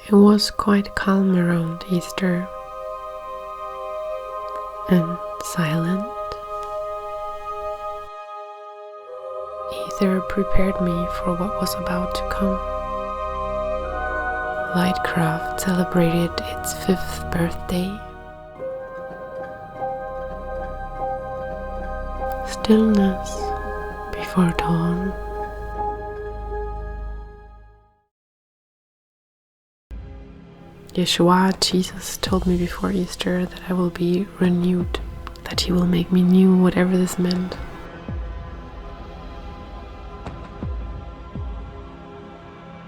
It was quite calm around Easter and silent. Ether prepared me for what was about to come. Lightcraft celebrated its 5th birthday. Stillness before dawn. Yeshua, Jesus, told me before Easter that I will be renewed, that he will make me new, whatever this meant.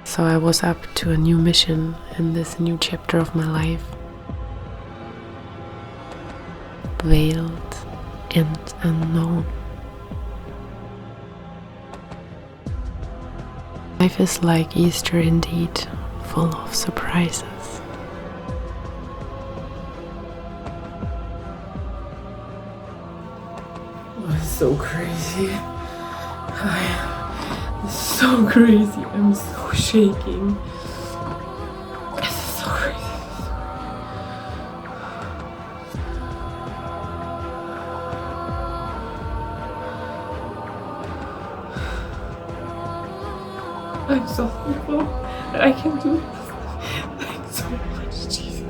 So I was up to a new mission in this new chapter of my life. Veiled and unknown. Life is like Easter indeed, full of surprises. It's so crazy. It's so crazy. I'm so shaking. This is so crazy. I'm so thankful that I can do this. Thanks so much, Jesus.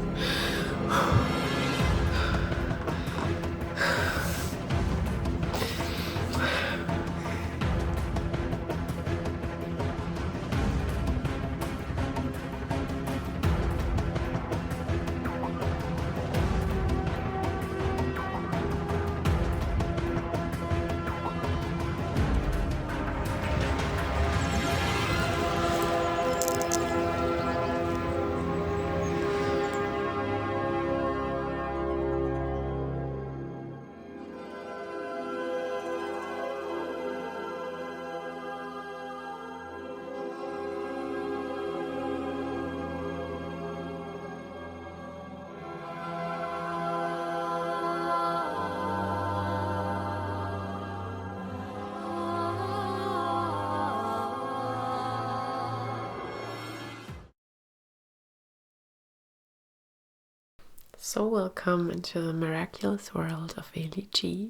So welcome into the miraculous world of Eli.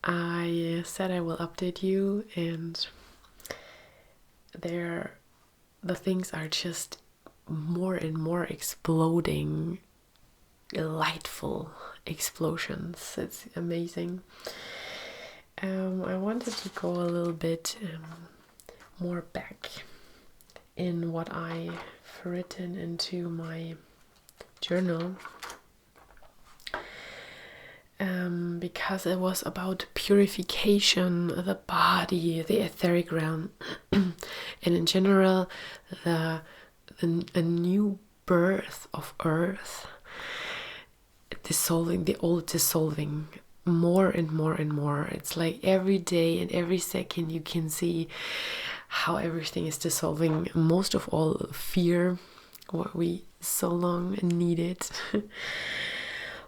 I said I will update you, and the things are just more and more exploding, delightful explosions. It's amazing. I wanted to go a little bit more back in what I've written into my journal, because it was about purification, the body, the etheric realm, and in general a new birth of earth, dissolving, the old dissolving more and more and more. It's like every day and every second you can see how everything is dissolving, most of all fear, what we so long needed.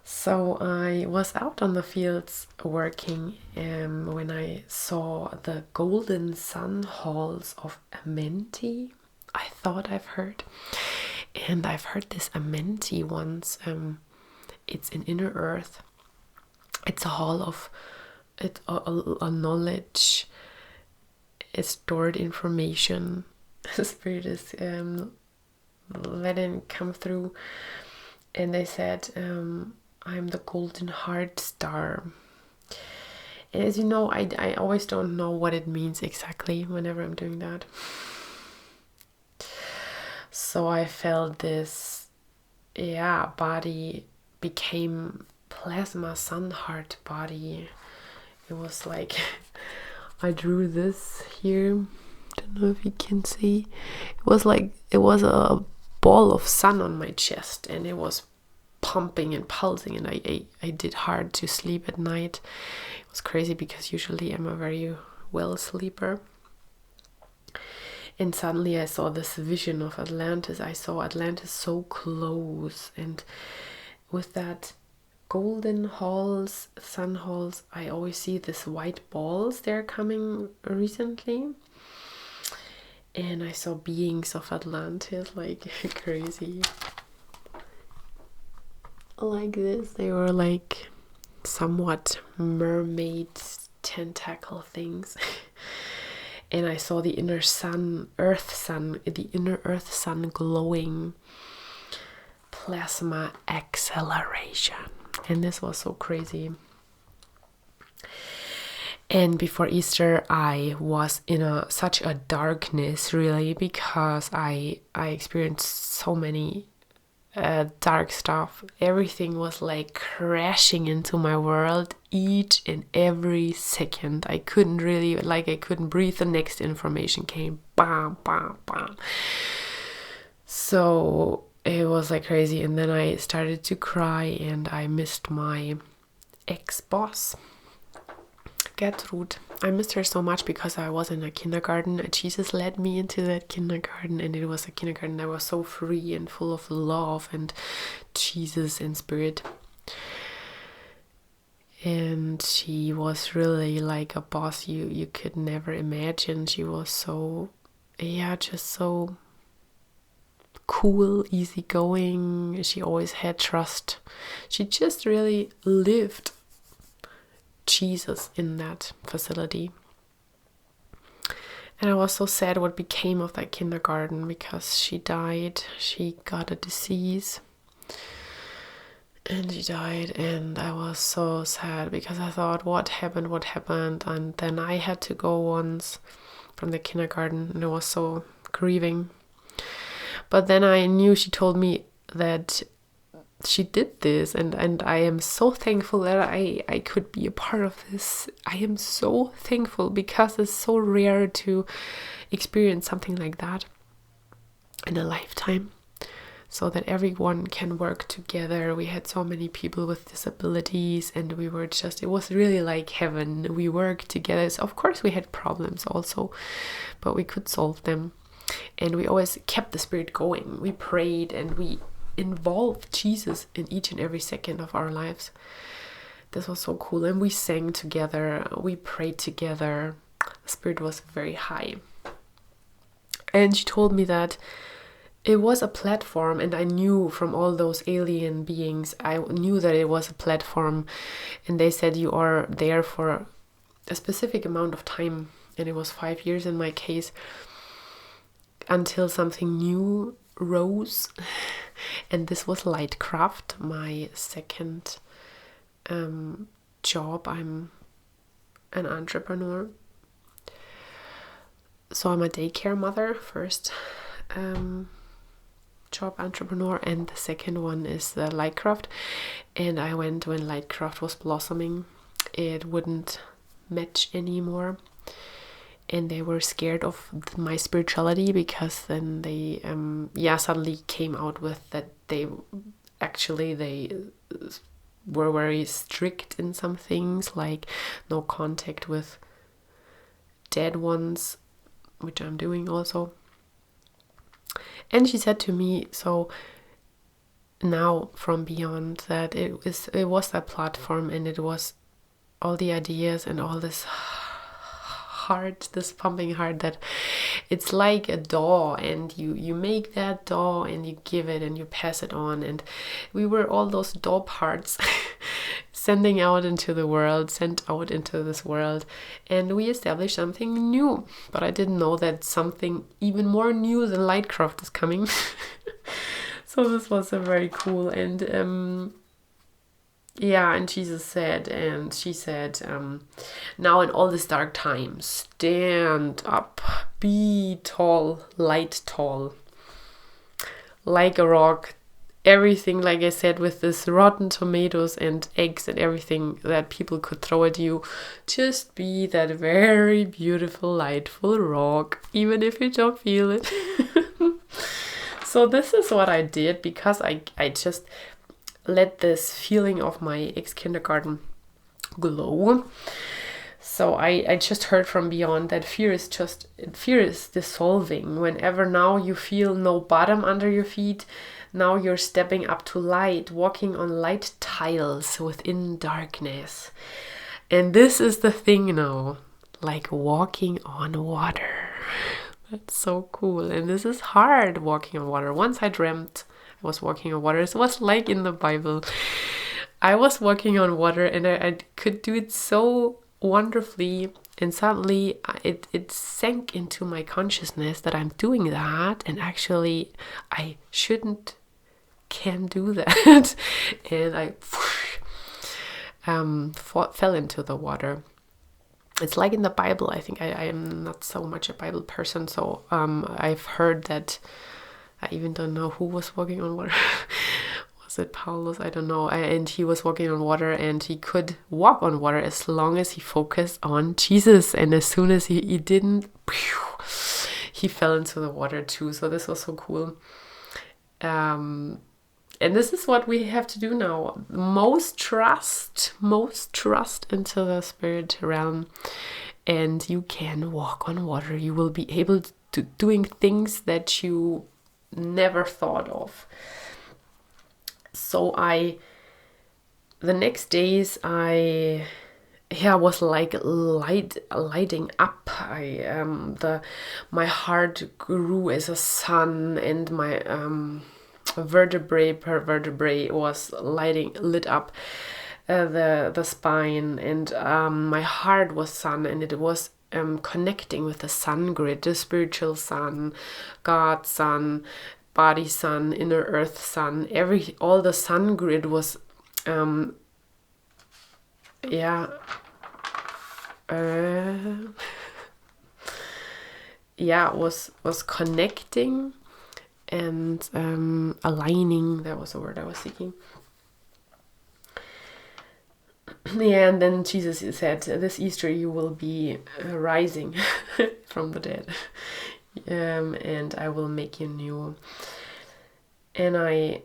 So I was out on the fields working when I saw the golden sun halls of Amenti. I thought I've heard, and I've heard this Amenti once. It's in inner earth. It's a hall of a knowledge, it's stored information. The spirit is letting come through, and they said I'm the golden heart star. And as you know, I always don't know what it means exactly whenever I'm doing that. So I felt this body became plasma sun heart body. It was like I drew this here. Don't know if you can see. It was a ball of sun on my chest, and it was pumping and pulsing, and I did hard to sleep at night. It was crazy because usually I'm a very well sleeper. And suddenly I saw this vision of Atlantis. I saw Atlantis so close, and with that golden halls, sun halls, I always see this white balls. They're coming recently, And I saw beings of Atlantis, like crazy. Like this. They were like somewhat mermaid tentacle things. And I saw the inner sun, the inner earth sun glowing. Plasma acceleration. And this was so crazy. And before Easter, I was in such a darkness, really, because I experienced so many dark stuff. Everything was like crashing into my world each and every second. I couldn't breathe. The next information came, bam, bam, bam. So it was like crazy. And then I started to cry, and I missed my ex-boss, Gertrude. I missed her so much because I was in a kindergarten. Jesus led me into that kindergarten, and it was a kindergarten that was so free and full of love and Jesus and spirit. And she was really like a boss you could never imagine. She was so, just so cool, easygoing. She always had trust. She just really lived Jesus in that facility. And I was so sad what became of that kindergarten, because she died. She got a disease and she died, and I was so sad because I thought, what happened? And then I had to go once from the kindergarten, and I was so grieving. But then I knew, she told me that she did this, and I am so thankful that I could be a part of this. I am so thankful, because it's so rare to experience something like that in a lifetime, so that everyone can work together. We had so many people with disabilities, and we were just, it was really like heaven. We worked together. So of course we had problems also, but we could solve them, and we always kept the spirit going. We prayed, and we involved Jesus in each and every second of our lives. This was so cool. And we sang together, we prayed together. The spirit was very high. And she told me that it was a platform, and I knew from all those alien beings, I knew that it was a platform, and they said you are there for a specific amount of time, and it was 5 years in my case, until something new rose. And this was Lightcraft, my second job. I'm an entrepreneur. So I'm a daycare mother, first job, entrepreneur, and the second one is the Lightcraft. And I went when Lightcraft was blossoming. It wouldn't match anymore, and they were scared of my spirituality, because then they suddenly came out with that they were very strict in some things, like no contact with dead ones, which I'm doing also. And she said to me, so now from beyond that, it was that platform, and it was all the ideas and all this heart, this pumping heart, that it's like a doll, and you make that doll, and you give it, and you pass it on. And we were all those doll parts sent out into this world, and we established something new. But I didn't know that something even more new than Lightcraft is coming. So this was a very cool. And and Jesus said, and she said, now in all this dark time, stand up, be tall, light tall, like a rock. Everything, like I said, with this rotten tomatoes and eggs and everything that people could throw at you, just be that very beautiful, lightful rock, even if you don't feel it. So this is what I did, because I just let this feeling of my ex-kindergarten glow. So I just heard from beyond that fear is dissolving. Whenever now you feel no bottom under your feet, now you're stepping up to light, walking on light tiles within darkness. And this is the thing now, like walking on water. That's so cool. And this is hard, walking on water. Once I dreamt I was walking on water. It was like in the Bible. I was walking on water and I could do it so wonderfully. And suddenly it sank into my consciousness that I'm doing that. And actually I can do that. And I fell into the water. It's like in the Bible. I think I am not so much a Bible person, so I've heard that. I even don't know who was walking on water. Was it Paulus? I don't know. And he was walking on water, and he could walk on water as long as he focused on Jesus. And as soon as he didn't, he fell into the water too. So this was so cool. And this is what we have to do now. Most trust into the spirit realm, and you can walk on water. You will be able to doing things that you never thought of. So the next days I was like lighting up. My heart grew as a sun, and my vertebrae per vertebrae was lit up. The spine, and my heart was sun, and it was connecting with the sun grid, the spiritual sun, God sun, body sun, inner earth sun. All the sun grid was was connecting and aligning. That was the word I was seeking. Yeah, and then Jesus said, this Easter you will be rising from the dead, and I will make you new. And I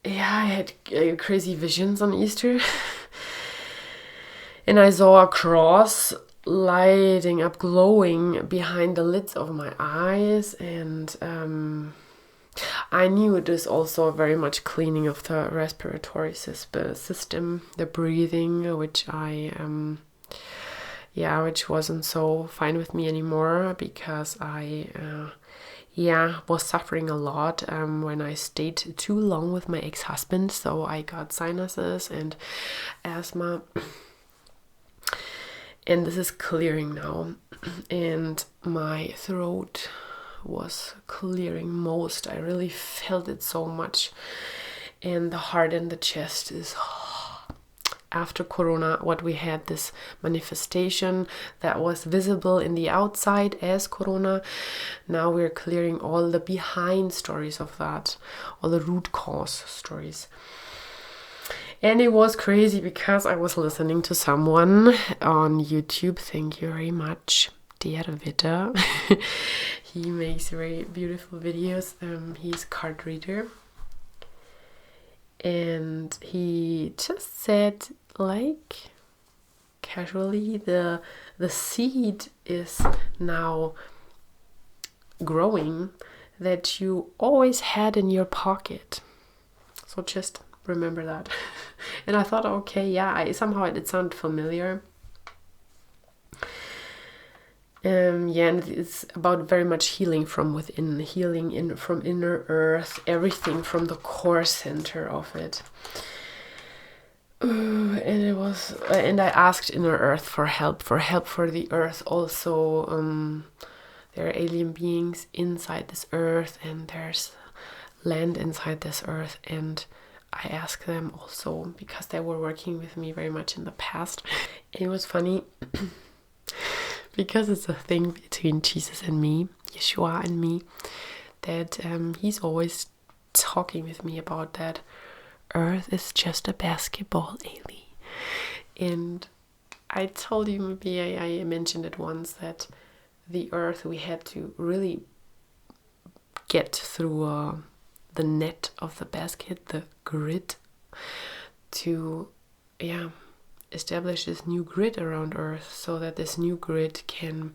had crazy visions on Easter. And I saw a cross lighting up, glowing behind the lids of my eyes, and I knew it is also very much cleaning of the respiratory system, the breathing, which which wasn't so fine with me anymore, because I was suffering a lot when I stayed too long with my ex-husband. So I got sinuses and asthma, and this is clearing now, and my throat was clearing most. I really felt it so much, and the heart and the chest is after Corona, what we had, this manifestation that was visible in the outside as Corona. Now we're clearing all the behind stories of that, all the root cause stories. And it was crazy because I was listening to someone on YouTube. Thank you very much, dear Witter. He makes very beautiful videos. He's a card reader. And he just said, like, casually, the seed is now growing that you always had in your pocket. So just remember that. And I thought, okay, yeah, somehow it sounded familiar. And it's about very much healing from within, healing from inner earth, everything from the core center of it. And it was, and I asked inner earth for help for the earth also. There are alien beings inside this earth, and there's land inside this earth, and I asked them also because they were working with me very much in the past. It was funny because it's a thing between Jesus and me, Yeshua and me, that he's always talking with me about that earth is just a basketball, Ailey. And I told you, maybe I mentioned it once, that the earth, we had to really get through the net of the basket, the grid, to establish this new grid around earth, so that this new grid can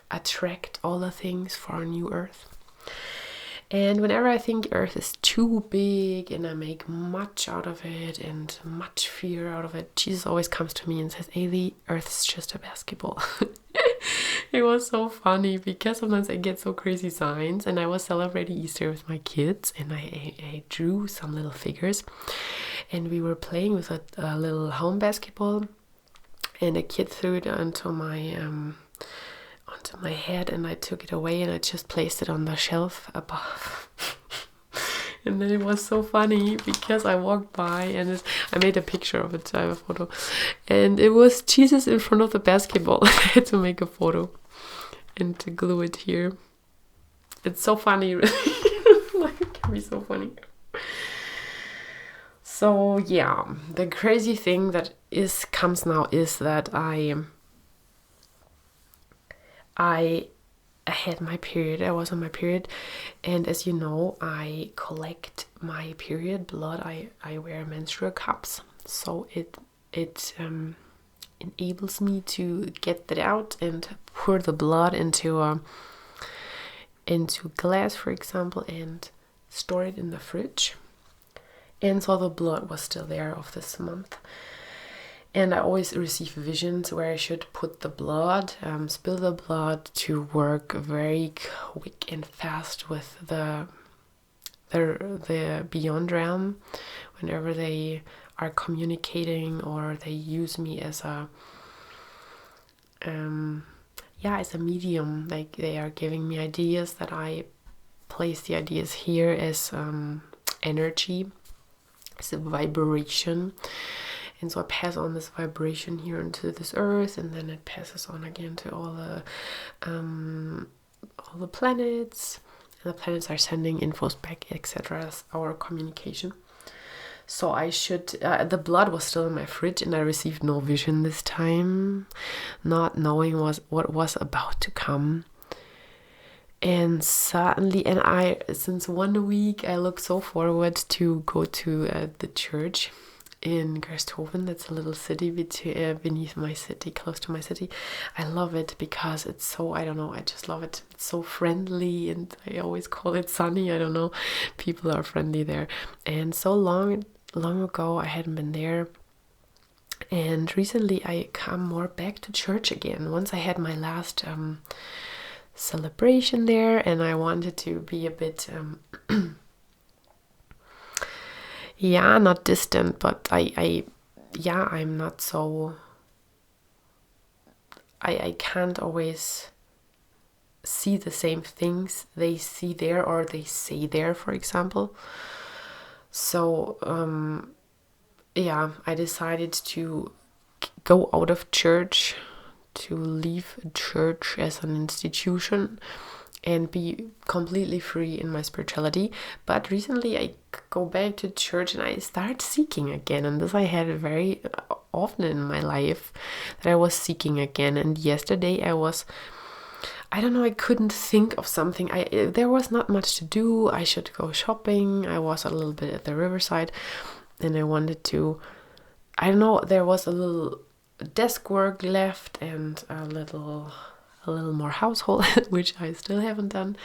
attract all the things for our new earth. And whenever I think earth is too big and I make much out of it and much fear out of it, Jesus always comes to me and says, Ailey, earth is just a basketball. It was so funny because sometimes I get so crazy signs, and I was celebrating Easter with my kids, and I drew some little figures, and we were playing with a little home basketball, and a kid threw it onto my head, and I took it away and I just placed it on the shelf above. And then it was so funny because I walked by and I made a picture of it, so I have a photo. And it was Jesus in front of the basketball. I had to make a photo and to glue it here. It's so funny, really. Like, it can be so funny. So yeah, the crazy thing that comes now is that I had my period. I was on my period, and as you know, I collect my period blood. I wear menstrual cups, so it enables me to get that out and pour the blood into glass, for example, and store it in the fridge. And so the blood was still there of this month. And I always receive visions where I should put the blood, spill the blood, to work very quick and fast with the beyond realm, whenever they are communicating or they use me as a medium. Like, they are giving me ideas that I place the ideas here as energy, as a vibration. And so I pass on this vibration here into this earth, and then it passes on again to all the planets. And the planets are sending infos back, etc. as our communication. So I should, the blood was still in my fridge, and I received no vision this time, not knowing what was about to come. And suddenly, since 1 week, I look so forward to go to the church in Gersthofen. That's a little city beneath my city, close to my city. I love it because it's so, I don't know, I just love it. It's so friendly, and I always call it sunny. I don't know, people are friendly there. And so long ago, I hadn't been there. And recently, I come more back to church again. Once I had my last celebration there, and I wanted to be a bit not distant, but I'm not so, I can't always see the same things they see there or they say there, for example. So I decided to go out of church, to leave church as an institution, and be completely free in my spirituality. But recently I go back to church and I start seeking again, and this I had very often in my life, that I was seeking again. And yesterday I couldn't think of something. There was not much to do. I should go shopping. I was a little bit at the riverside, and I wanted to, there was a little desk work left and a little more household, which I still haven't done.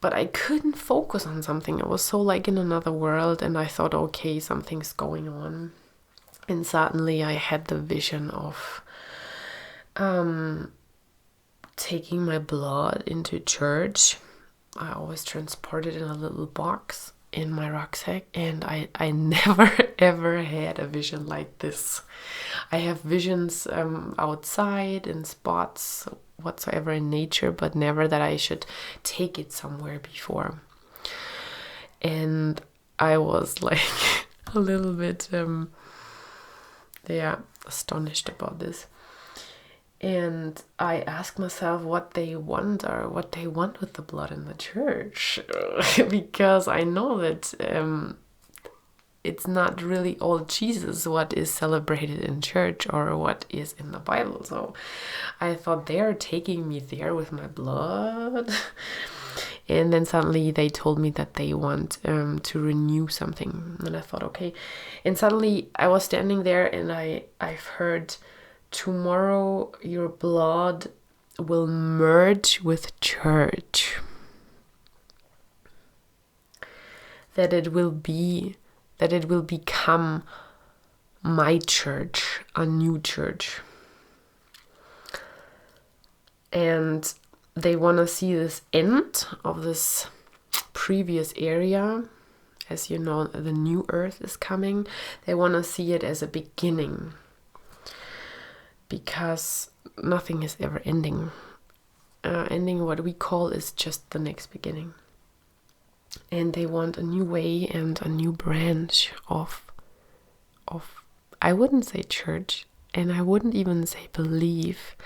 But I couldn't focus on something. I was so like in another world, and I thought, okay, something's going on. And suddenly I had the vision of taking my blood into church. I always transport it in a little box in my rucksack, and I never ever had a vision like this. I have visions outside in spots whatsoever in nature, but never that I should take it somewhere before. And I was like a little bit astonished about this. And I asked myself what they want with the blood in the church, because I know that it's not really all Jesus what is celebrated in church or what is in the Bible. So I thought, they are taking me there with my blood. And then suddenly they told me that they want to renew something. And I thought, okay. And suddenly I was standing there, and I've heard, tomorrow your blood will merge with church. That it will become my church, a new church. and they want to see this end of this previous area. As you know, the new earth is coming. They want to see it as a beginning, because nothing is ever ending. Ending, what we call, is just the next beginning. And they want a new way and a new branch of I wouldn't say church, and I wouldn't even say belief.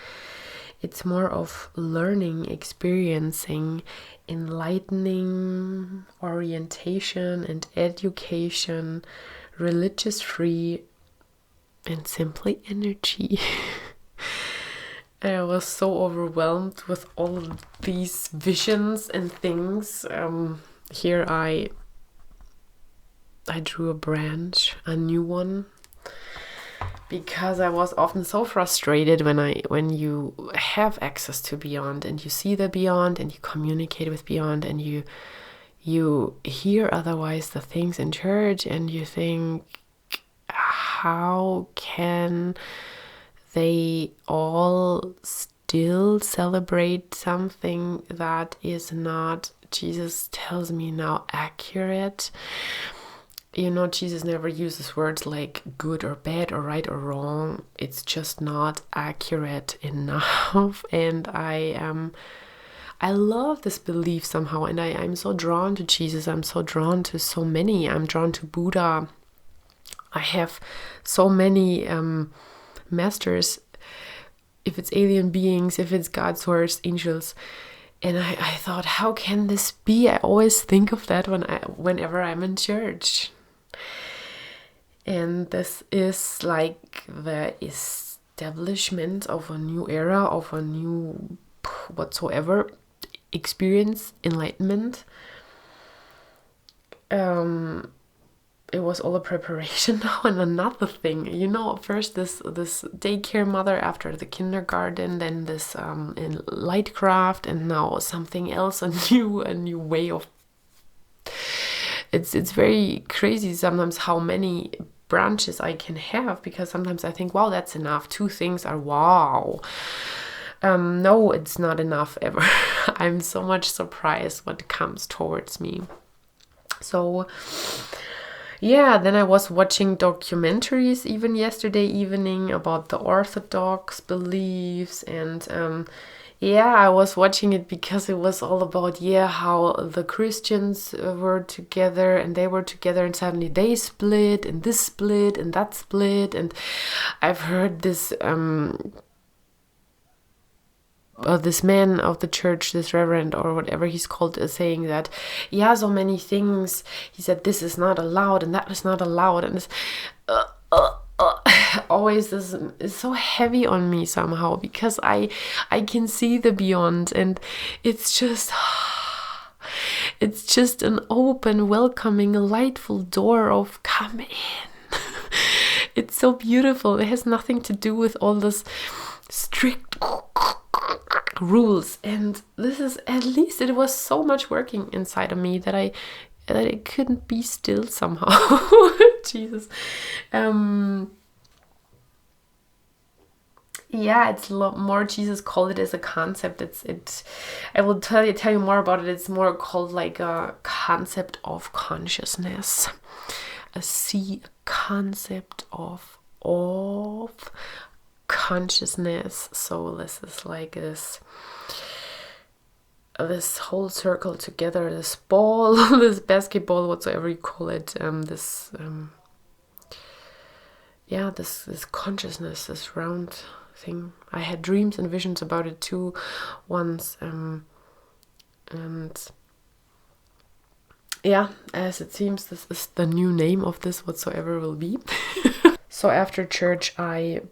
It's more of learning, experiencing, enlightening, orientation and education, religious free, and simply energy. I was so overwhelmed with all of these visions and things. Here I drew a branch, a new one, because I was often so frustrated when you have access to beyond, and you see the beyond, and you communicate with beyond, and you hear otherwise the things in church, and you think, how can they all still celebrate something that is not, Jesus tells me now, accurate? You know, Jesus never uses words like good or bad or right or wrong. It's just not accurate enough. And I love this belief somehow. And I'm so drawn to Jesus. I'm so drawn to so many. I'm drawn to Buddha. I have so many masters, if it's alien beings, if it's God's source, angels. And I thought, how can this be? I always think of that whenever I'm in church. And this is like the establishment of a new era, of a new whatsoever experience, enlightenment. It was all a preparation now. And another thing, you know, first this daycare mother, after the kindergarten, then this in lightcraft, and now something else, a new way of. It's very crazy sometimes how many branches I can have, because sometimes I think, wow, that's enough. 2 things are wow. No, it's not enough ever. I'm so much surprised what comes towards me. So yeah, then I was watching documentaries even yesterday evening about the Orthodox beliefs, and yeah, I was watching it because it was all about, how the Christians were together, and they were together, and suddenly they split, and this split, and that split. And I've heard this this man of the church, this reverend or whatever he's called, saying that, so many things. He said this is not allowed and that is not allowed, and it's always this is so heavy on me somehow, because I can see the beyond, and it's just an open, welcoming, lightful door of come in. It's so beautiful. It has nothing to do with all this strict rules, and this is, at least it was so much working inside of me that I couldn't be still somehow. Jesus. It's a lot more. Jesus called it as a concept. I will tell you more about it. It's more called like a concept of consciousness. A concept of consciousness. So this is like this whole circle together, this ball, this basketball, whatsoever you call it, this consciousness, this round thing. I had dreams and visions about it too once, and as it seems, this is the new name of this whatsoever will be. So after church, I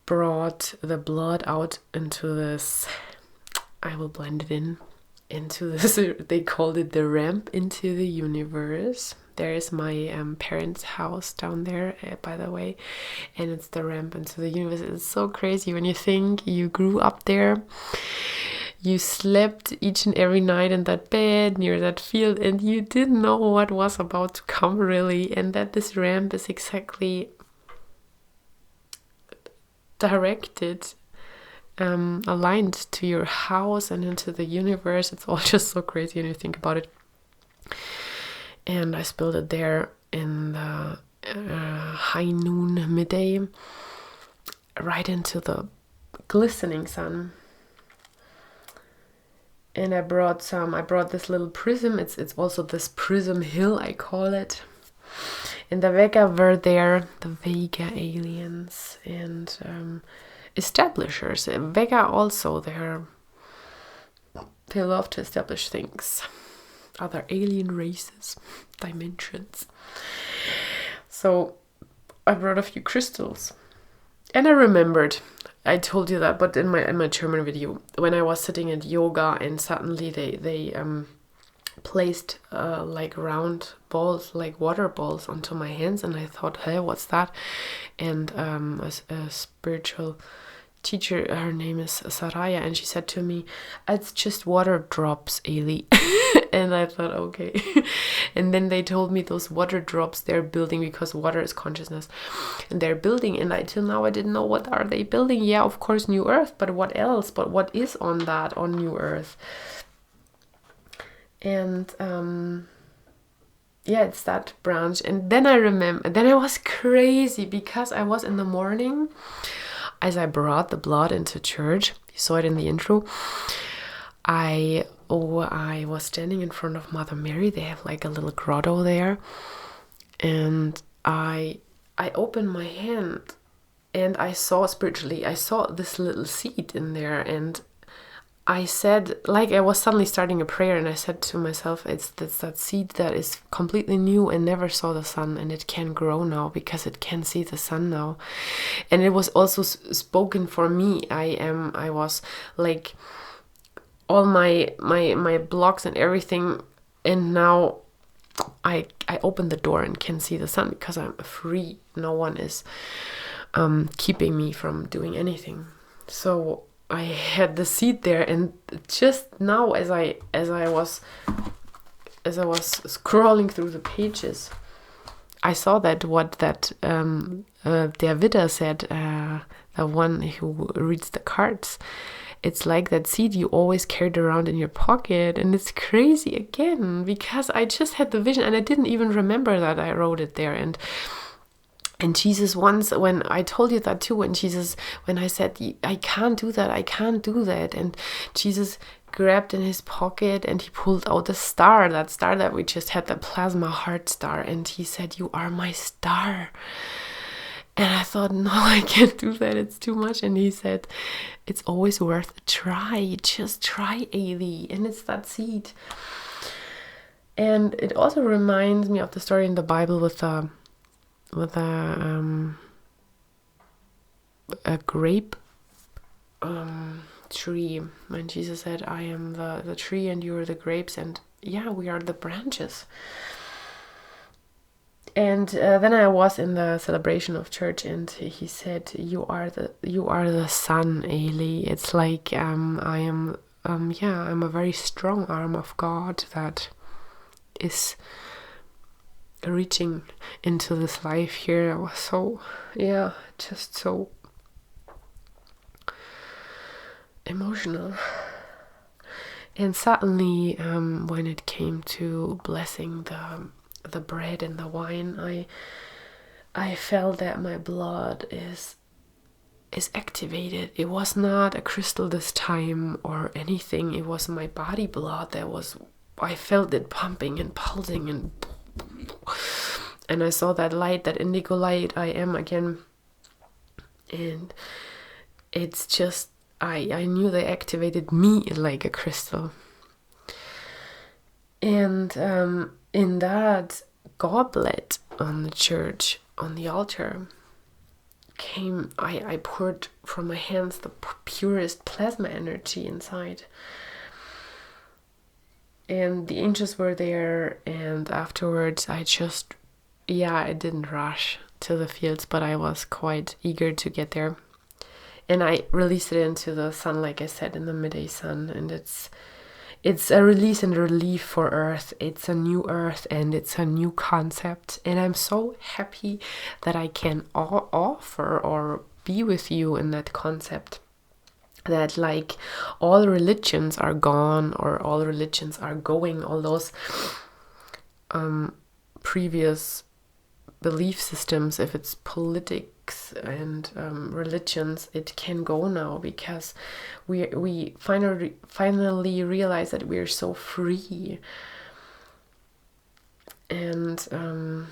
brought the blood out into this, I will blend it into this, they called it the ramp into the universe. There is my parents' house down there, by the way, and it's the ramp into the universe. It's so crazy when you think you grew up there, you slept each and every night in that bed near that field, and you didn't know what was about to come really, and that this ramp is exactly directed aligned to your house and into the universe. It's all just so crazy when you think about it. And I spilled it there in the high noon, midday, right into the glistening sun. And I brought this little prism. It's also this prism hill, I call it. And the Vega were there, the Vega aliens and establishers. Vega also, they love to establish things. Other alien races, dimensions. So I brought a few crystals. And I remembered, I told you that, but in my German video, when I was sitting at yoga and suddenly they placed like round balls, like water balls, onto my hands, and I thought, hey, what's that? And a spiritual teacher, her name is Saraya, and she said to me, it's just water drops, Ailey. And I thought, okay. And then they told me those water drops they're building, because water is consciousness, and they're building, and till now I didn't know, what are they building? Yeah, of course, New Earth, but what else? But what is on New Earth? And yeah, it's that branch. And then I remember, then I was crazy, because I was in the morning, as I brought the blood into church, you saw it in the intro, I was standing in front of Mother Mary. They have like a little grotto there, and I opened my hand, and I saw this little seed in there, and I said, like, I was suddenly starting a prayer, and I said to myself, it's that seed that is completely new and never saw the sun, and it can grow now because it can see the sun now. And it was also spoken for me. I was like, all my blocks and everything, and now I open the door and can see the sun, because I'm free. No one is keeping me from doing anything. So I had the seed there, and just now, as I was scrolling through the pages, I saw that Der Widder said, the one who reads the cards. It's like that seed you always carried around in your pocket. And it's crazy again, because I just had the vision, and I didn't even remember that I wrote it there. And Jesus once, when I told you that too, when I said, I can't do that. And Jesus grabbed in his pocket, and he pulled out that star that we just had, the plasma heart star. And he said, you are my star. And I thought, no, I can't do that. It's too much. And he said, it's always worth a try. Just try, Ailey. And it's that seed. And it also reminds me of the story in the Bible with a grape tree. When Jesus said, I am the tree and you are the grapes. And yeah, we are the branches. And then I was in the celebration of church, and he said, "You are the sun, Ailey." It's like I'm a very strong arm of God that is reaching into this life here. I was just so emotional. And suddenly, when it came to blessing the bread and the wine, I felt that my blood is activated. It was not a crystal this time or anything. It was my body blood I felt it pumping and pulsing, and I saw that light, that indigo light. I am again, and it's just I knew they activated me like a crystal. And in that goblet on the church, on the altar, I poured from my hands the purest plasma energy inside. And the angels were there, and afterwards I didn't rush to the fields, but I was quite eager to get there. And I released it into the sun, like I said, in the midday sun, and it's a release and relief for Earth. It's a new Earth, and it's a new concept. And I'm so happy that I can offer or be with you in that concept. that like all religions are gone, or all religions are going, all those previous belief systems, if it's politics and religions, it can go now, because we finally realize that we're so free. And then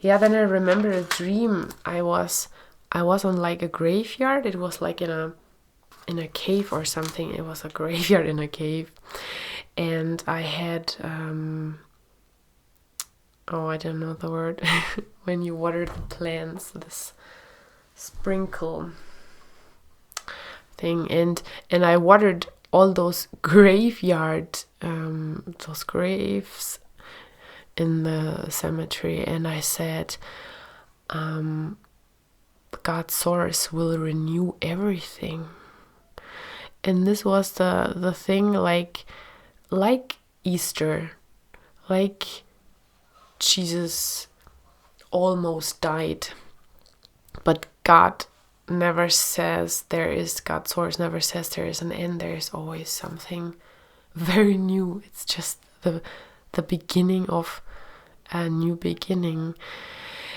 I remember a dream. I was on like a graveyard. It was like in a cave or something. It was a graveyard in a cave, and I had I don't know the word when you water the plants, this sprinkle thing, and I watered all those those graves in the cemetery, and I said, God's source will renew everything. And this was the thing, like Easter, like Jesus almost died, but God never says God's source never says there is an end. There is always something very new. It's just the beginning of a new beginning.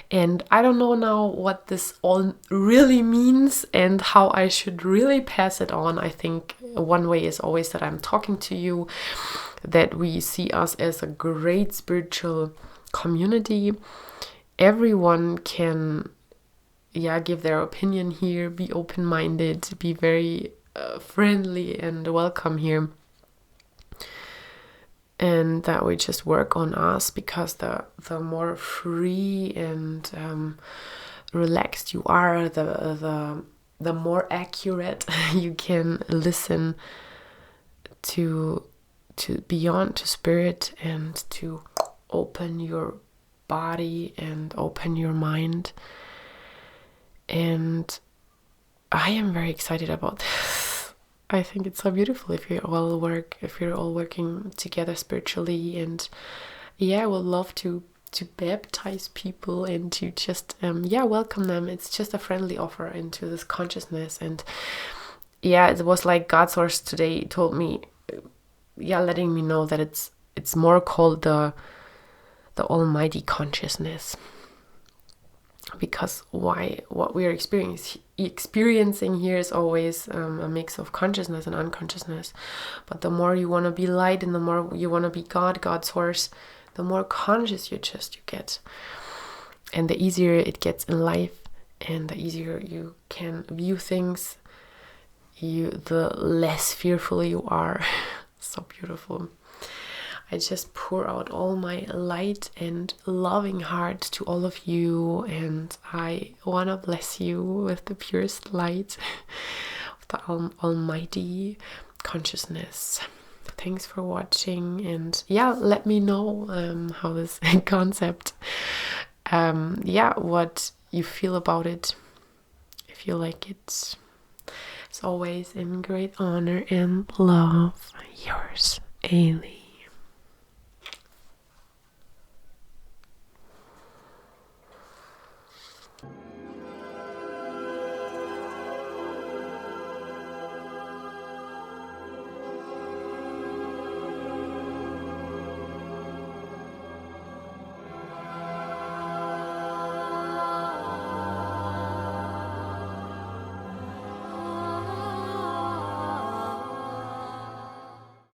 And I don't know now what this all really means and how I should really pass it on. I think one way is always that I'm talking to you, that we see us as a great spiritual community. Everyone can give their opinion here, be open-minded, be very friendly and welcome here, and that we just work on us, because the more free and relaxed you are, the more accurate you can listen to beyond, to spirit, and to open your body and open your mind. And I am very excited about this. I think it's so beautiful if you're all working together spiritually. And I would love to baptize people and to just welcome them. It's just a friendly offer into this consciousness. And it was like God's source today told me, letting me know that it's more called the Almighty consciousness. Because what we are experiencing here is always a mix of consciousness and unconsciousness. But the more you want to be light, and the more you want to be God's source, the more conscious you get, and the easier it gets in life, and the easier you can view things, the less fearful you are. So beautiful. I just pour out all my light and loving heart to all of you, and I want to bless you with the purest light of the Almighty consciousness. Thanks for watching, and let me know how this concept, what you feel about it, if you like it. As always, in great honor and love, yours, Ailey.